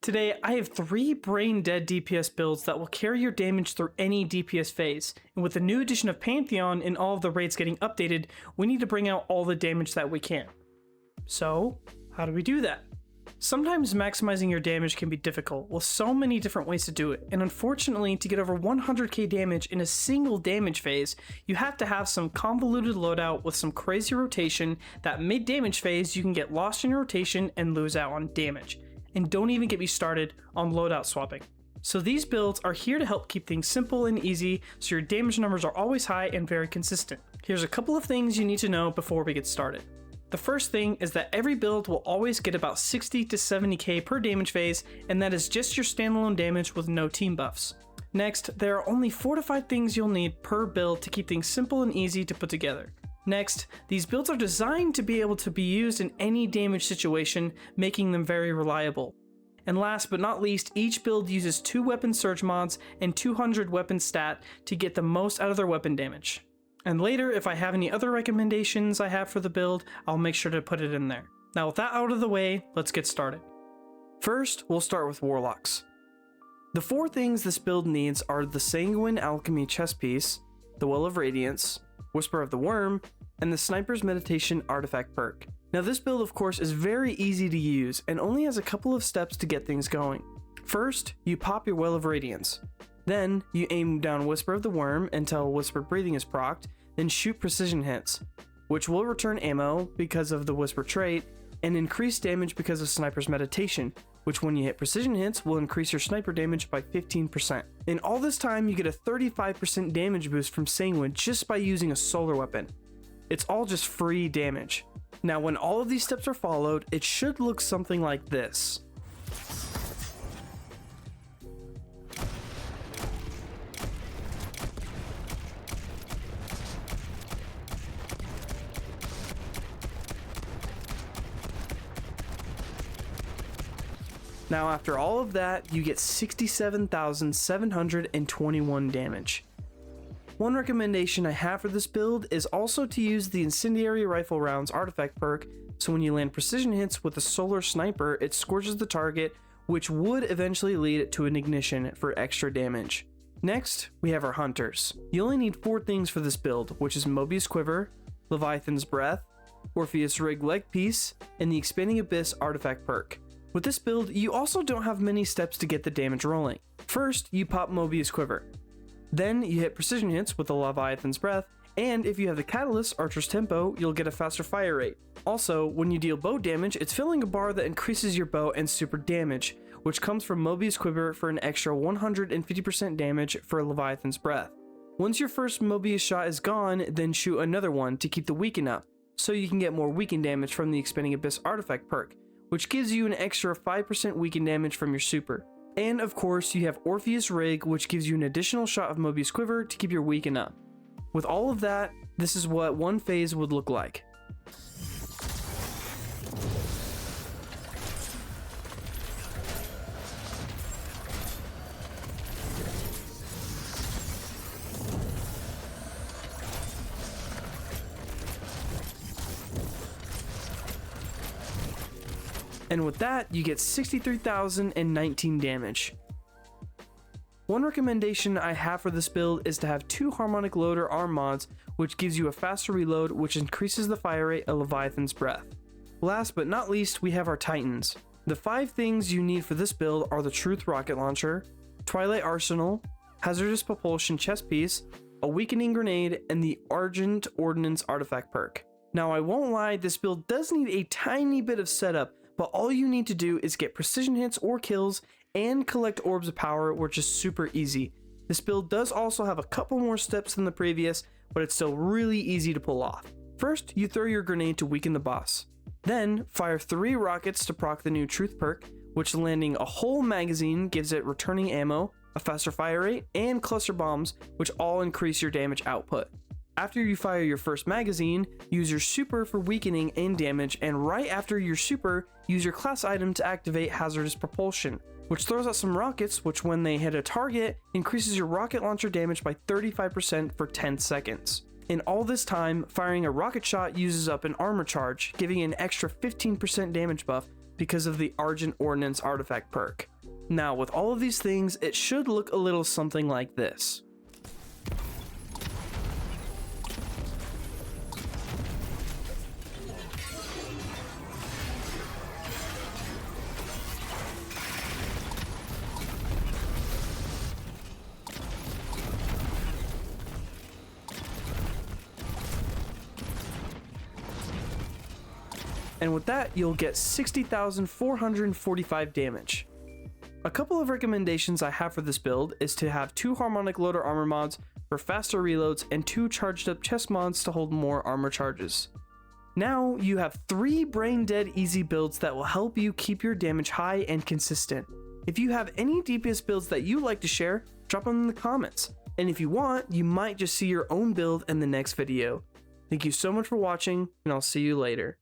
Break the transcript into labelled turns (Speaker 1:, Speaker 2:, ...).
Speaker 1: Today, I have 3 brain-dead DPS builds that will carry your damage through any DPS phase, and with the new addition of Pantheon and all of the raids getting updated, we need to bring out all the damage that we can. So, how do we do that? Sometimes maximizing your damage can be difficult, with so many different ways to do it, and unfortunately, to get over 100k damage in a single damage phase, you have to have some convoluted loadout with some crazy rotation that mid-damage phase you can get lost in your rotation and lose out on damage. And don't even get me started on loadout swapping. So these builds are here to help keep things simple and easy so your damage numbers are always high and very consistent. Here's a couple of things you need to know before we get started. The first thing is that every build will always get about 60 to 70k per damage phase, and that is just your standalone damage with no team buffs. Next, there are only 4 to 5 things you'll need per build to keep things simple and easy to put together. Next, these builds are designed to be able to be used in any damage situation, making them very reliable. And last but not least, each build uses 2 weapon surge mods and 200 weapon stat to get the most out of their weapon damage. And later, if I have any other recommendations I have for the build, I'll make sure to put it in there. Now with that out of the way, let's get started. First, we'll start with Warlocks. The 4 things this build needs are the Sanguine Alchemy chest piece, the Well of Radiance, Whisper of the Worm, and the Sniper's Meditation artifact perk. Now this build of course is very easy to use and only has a couple of steps to get things going. First, you pop your Well of Radiance. Then, you aim down Whisper of the Worm until Whisper Breathing is procced, then shoot precision hits, which will return ammo because of the Whisper trait, and increase damage because of Sniper's Meditation, which when you hit precision hits will increase your sniper damage by 15%. In all this time, you get a 35% damage boost from Sanguine just by using a solar weapon. It's all just free damage. Now when all of these steps are followed, it should look something like this. Now after all of that, you get 67,721 damage. One recommendation I have for this build is also to use the Incendiary Rifle Rounds artifact perk, so when you land precision hits with a solar sniper, it scorches the target, which would eventually lead to an ignition for extra damage. Next, we have our Hunters. You only need 4 things for this build, which is Mobius Quiver, Leviathan's Breath, Orpheus Rig Leg Piece, and the Expanding Abyss artifact perk. With this build, you also don't have many steps to get the damage rolling. First, you pop Mobius Quiver. Then you hit precision hits with the Leviathan's Breath, and if you have the Catalyst Archer's Tempo, you'll get a faster fire rate. Also, when you deal bow damage, it's filling a bar that increases your bow and super damage, which comes from Mobius Quiver for an extra 150% damage for Leviathan's Breath. Once your first Mobius shot is gone, then shoot another one to keep the weaken up, so you can get more weaken damage from the Expanding Abyss artifact perk, which gives you an extra 5% weaken damage from your super. And of course, you have Orpheus Rig, which gives you an additional shot of Mobius Quiver to keep your weaken up. With all of that, this is what one phase would look like. And with that, you get 63,019 damage. One recommendation I have for this build is to have 2 Harmonic Loader arm mods, which gives you a faster reload, which increases the fire rate of Leviathan's Breath. Last but not least, we have our Titans. The 5 things you need for this build are the Truth Rocket Launcher, Twilight Arsenal, Hazardous Propulsion chest piece, a Weakening Grenade, and the Argent Ordnance artifact perk. Now I won't lie, this build does need a tiny bit of setup, but all you need to do is get precision hits or kills and collect orbs of power, which is super easy. This build does also have a couple more steps than the previous, but it's still really easy to pull off. First, you throw your grenade to weaken the boss. Then, fire 3 rockets to proc the new Truth perk, which landing a whole magazine gives it returning ammo, a faster fire rate, and cluster bombs, which all increase your damage output. After you fire your first magazine, use your super for weakening and damage, and right after your super, use your class item to activate Hazardous Propulsion, which throws out some rockets, which when they hit a target, increases your rocket launcher damage by 35% for 10 seconds. In all this time, firing a rocket shot uses up an armor charge, giving an extra 15% damage buff because of the Argent Ordnance artifact perk. Now with all of these things, it should look a little something like this. And with that, you'll get 60,445 damage. A couple of recommendations I have for this build is to have 2 harmonic loader armor mods for faster reloads and 2 charged up chest mods to hold more armor charges. Now you have 3 brain dead easy builds that will help you keep your damage high and consistent. If you have any DPS builds that you'd like to share, drop them in the comments. And if you want, you might just see your own build in the next video. Thank you so much for watching, and I'll see you later.